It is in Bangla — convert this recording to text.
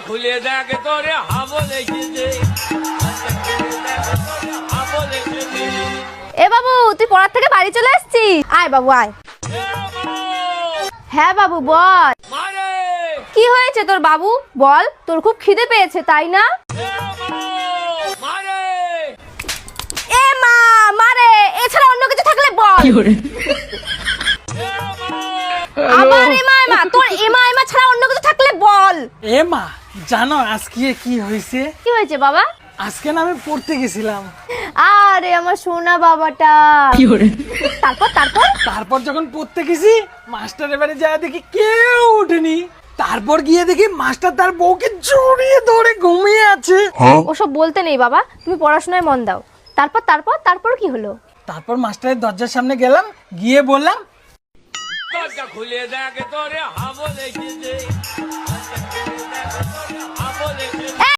খুলে দেখ তোরে হাবল এসেছে। এ বাবু, তুই পড়ার থেকে বাড়ি চলে আসছিস? আয় বাবু আয়। হ্যাঁ বাবু বল। মারে কি হয়েছে তোর বাবু? বল, তোর খুব খিদে পেয়েছে তাই না? মারে এ মা মারে, এছাড়া অন্য কিছু থাকলে বল। আবার এমা এমা, তোর এমা এমা ছাড়া অন্য কিছু থাকলে বল। এ মা, জানো আজকে কি হয়েছে? কি হয়েছে বাবা? আজকে না আমি পড়তে গেছিলাম। আরে আমার সোনা বাবাটা। তারপর তারপর তারপর যখন পড়তে গেছি, মাস্টারের বাড়ি যায় দেখি কেউ ওঠেনি। তারপর গিয়ে দেখি মাস্টার তার বউকে জড়িয়ে ধরে ঘুমিয়ে আছে। ওসব বলতে নেই বাবা, তুমি পড়াশোনায় মন দাও। তারপর তারপর তারপর কি হলো? তারপর মাস্টারের দরজার সামনে গেলাম, গিয়ে বললাম, দরজা খুলে দেখ তোরে হাবল এসেছে।